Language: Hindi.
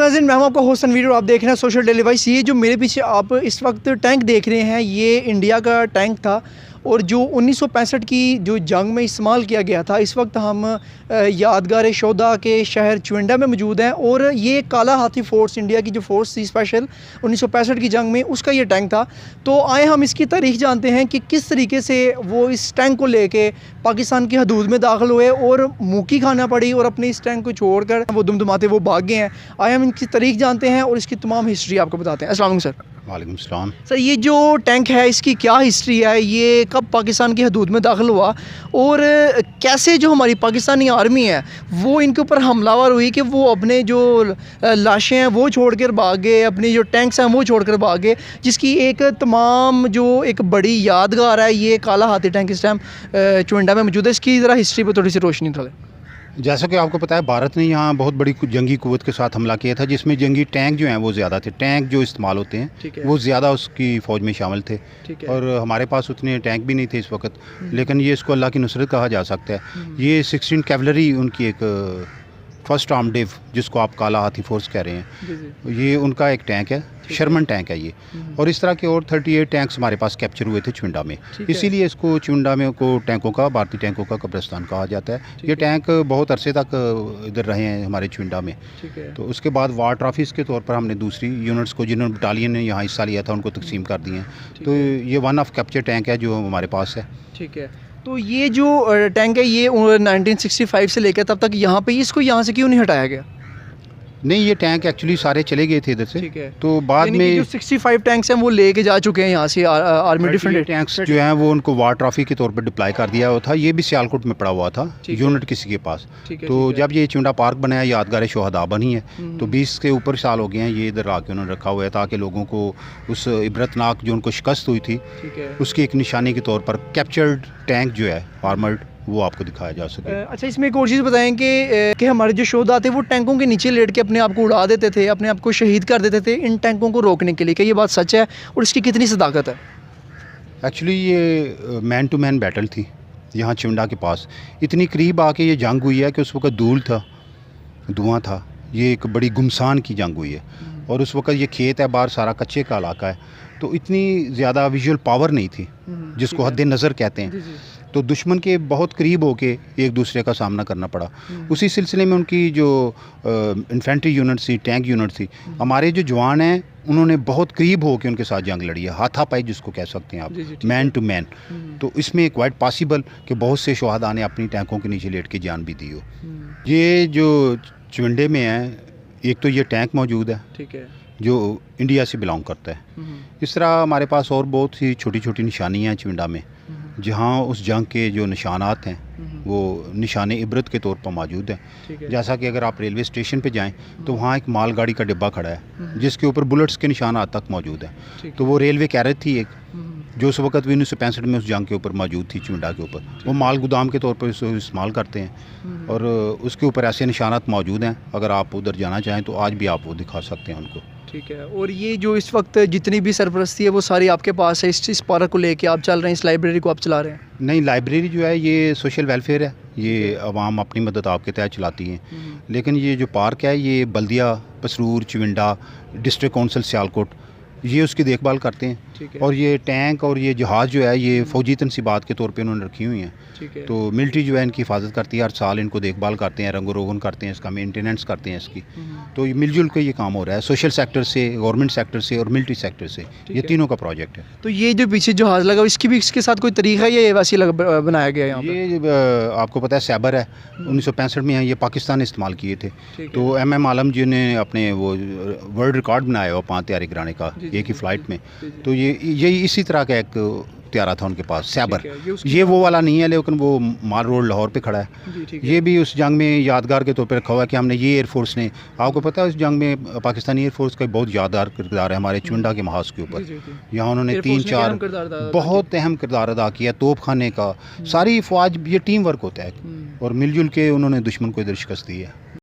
नाज़रीन, मैं हूं आपका होस्ट वीडियो, आप देख रहे हैं सोशल डिवाइस। ये जो मेरे पीछे आप इस वक्त टैंक देख रहे हैं, ये इंडिया का टैंक था और जो 1965 की जो जंग में इस्तेमाल किया गया था। इस वक्त हम यादगार शोदा के शहर चुंडा में मौजूद हैं और ये काला हाथी फोर्स, इंडिया की जो फोर्स थी स्पेशल 1965 की जंग में, उसका ये टैंक था। तो आए हम इसकी तारीख जानते हैं कि किस तरीके से वो इस टैंक को लेके पाकिस्तान की हदूद में दाखिल हुए और मुक्की खाना पड़ी और अपने इस टैंक को छोड़कर वो दुमदुमाते वो भाग गए हैं। आए हम इनकी तारीख जानते हैं और इसकी तमाम हिस्ट्री आपको बताते हैं। अस्सलाम वालेकुम सर। वालेकुम सलाम। सर, ये जो टैंक है इसकी क्या हिस्ट्री है, ये कब पाकिस्तान की हदूद में दाखिल हुआ और कैसे जो हमारी पाकिस्तानी आर्मी है वो इनके ऊपर हमलावर हुई कि वो अपने जो लाशें हैं वो छोड़कर भाग गए, अपनी जो टैंक्स हैं वो छोड़कर भाग गए, जिसकी एक तमाम जो एक बड़ी यादगार है ये काला हाथी टैंक इस टाइम चुंडा में मौजूद है। इसकी ज़रा हिस्ट्री पर थोड़ी सी रोशनी डालें। जैसा कि आपको पता है, भारत ने यहाँ बहुत बड़ी जंगी कुव्वत के साथ हमला किया था, जिसमें जंगी टैंक जो हैं वो ज़्यादा थे। टैंक जो इस्तेमाल होते हैं वो ज़्यादा उसकी फ़ौज में शामिल थे और हमारे पास उतने टैंक भी नहीं थे इस वक्त। लेकिन ये इसको अल्लाह की नुसरत कहा जा सकता है। ये 16 कैवलरी उनकी एक फर्स्ट आर्मडेव, जिसको आप काला हाथी फोर्स कह रहे हैं, ये उनका एक टैंक है, शर्मन टैंक है ये। और इस तरह के और 38 टैंक्स हमारे पास कैप्चर हुए थे चुंडा में। इसीलिए इसको चुंडा में को टैंकों का, भारतीय टैंकों का कब्रिस्तान कहा जाता है। ये टैंक बहुत अरसे तक इधर रहे हैं हमारे चुंडा में। तो उसके बाद वार ट्रॉफीज़ के तौर पर हमने दूसरी यूनिट्स को, जिन्होंने बटालियन ने यहाँ हिस्सा लिया था, उनको तकसीम कर दिए हैं। तो ये वन ऑफ कैप्चर टैंक है जो हमारे पास है। ठीक है। तो ये जो टैंक है ये 1965 से लेकर तब तक यहाँ पे, इसको यहाँ से क्यों नहीं हटाया गया? नहीं, ये टैंक एक्चुअली सारे चले गए थे इधर से। ठीक है। तो बाद में जो 65 टैंक्स हैं वो लेके जा चुके हैं यहाँ से आर्मी। डिफरेंट टैंक्स जो हैं वो उनको वार ट्रॉफी के तौर पर डिप्लॉय कर दिया हुआ था। ये भी सियालकोट में पड़ा हुआ था यूनिट किसी के पास। तो जब ये चुंडा पार्क बनाया, यादगार शोहदा बनी है, तो 20 के ऊपर साल हो गए हैं ये इधर आके उन्होंने रखा हुआ है, ताकि लोगों को उस इबरतनाक जो उनको शिकस्त हुई थी उसकी एक निशानी के तौर पर कैप्चर्ड टैंक जो है आर्मर्ड, वो आपको दिखाया जा सके। अच्छा, इसमें एक और चीज़ बताएं कि हमारे जो शोधा थे वो टैंकों के नीचे लेट के अपने आप को उड़ा देते थे, अपने आप को शहीद कर देते थे इन टैंकों को रोकने के लिए। क्या ये बात सच है और इसकी कितनी सदाकत है? एक्चुअली ये मैन टू मैन बैटल थी यहाँ चुंडा के पास। इतनी करीब आके ये जंग हुई है कि उस वक्त धुआं था। ये एक बड़ी गुमसान की जंग हुई है और उस वक्त ये खेत है बाहर, सारा कच्चे का इलाका है, तो इतनी ज़्यादा विजुअल पावर नहीं थी जिसको हद नज़र कहते हैं। तो दुश्मन के बहुत करीब होके एक दूसरे का सामना करना पड़ा। उसी सिलसिले में उनकी जो इन्फेंट्री यूनिट थी, टैंक यूनिट थी, हमारे जो जवान हैं उन्होंने बहुत करीब होके उनके साथ जंग लड़ी है, हाथापाई जिसको कह सकते हैं आप, मैन टू मैन। तो इसमें क्वाइट पॉसिबल कि बहुत से शहादा ने अपनी टैंकों के नीचे लेट के जान भी दी हो। ये जो चुंडे में है, एक तो ये टैंक मौजूद है, ठीक है, जो इंडिया से बिलोंग करता है। इस तरह हमारे पास और बहुत सी छोटी छोटी निशानियाँ हैं चुंडा में, जहाँ उस जंग के जो निशानात हैं वो निशान इबरत के तौर पर मौजूद हैं। जैसा कि अगर आप रेलवे स्टेशन पे जाएं तो वहाँ एक मालगाड़ी का डिब्बा खड़ा है जिसके ऊपर बुलेट्स के निशान आज तक मौजूद हैं। तो वो रेलवे कैरेट थी एक, जो उस वक्त 1965 में उस जंग के ऊपर मौजूद थी चुंडा के ऊपर। वो माल गोदाम के तौर पर इसको इस्तेमाल करते हैं और उसके ऊपर ऐसे निशानात मौजूद हैं। अगर आप उधर जाना चाहें तो आज भी आप वो दिखा सकते हैं उनको। ठीक है। और ये जो इस वक्त जितनी भी सरपरस्ती है वो सारी आपके पास है? इस पार्क को लेके आप चल रहे हैं, इस लाइब्रेरी को आप चला रहे हैं? नहीं, लाइब्रेरी जो है ये सोशल वेलफेयर है, ये अवाम अपनी मदद आपके तहत चलाती हैं। लेकिन ये जो पार्क है ये बल्दिया, पसरूर, चुंडा, डिस्ट्रिक्ट काउंसिल सियालकोट, ये उसकी देखभाल करते हैं। और ये टैंक और ये जहाज़ जो है ये फ़ौजी तनसीबात के तौर पे उन्होंने रखी हुई हैं। तो मिलिट्री जो है इनकी हिफाजत करती है, हर साल इनको देखभाल करते हैं, रंगो रोगन करते हैं, इसका मेंटेनेंस करते हैं इसकी। तो ये मिलजुल के ये काम हो रहा है, सोशल सेक्टर से, गवर्नमेंट सेक्टर से और मिलिट्री सेक्टर से, ये तीनों का प्रोजेक्ट है। तो ये जो पीछे जहाज़ लगा इसकी भी इसके साथ कोई तरीका है या वैसे बनाया गया है? ये आपको पता है सैबर है, 1965 में ये पाकिस्तान ने इस्तेमाल किए थे। तो MM आलम जी ने अपने वो वर्ल्ड रिकॉर्ड बनाया हुआ 5 तैयारी कराने का एक ही फ़्लाइट में। तो ये इसी तरह का एक त्यारा था उनके पास, सैबर। ये वो वाला नहीं है, लेकिन वो माल रोड लाहौर पे खड़ा है। ये भी उस जंग में यादगार के तौर पर रखा हुआ है कि हमने ये एयरफोर्स ने, आपको पता है उस जंग में पाकिस्तानी एयरफोर्स का बहुत यादगार किरदार है हमारे चुंडा के महाज के ऊपर। यहाँ उन्होंने 3-4 बहुत अहम किरदार अदा किया, तोप खाने का, सारी फ़ौज, ये टीम वर्क होता है और मिलजुल के उन्होंने दुश्मन को इधर शिकस्त दी है।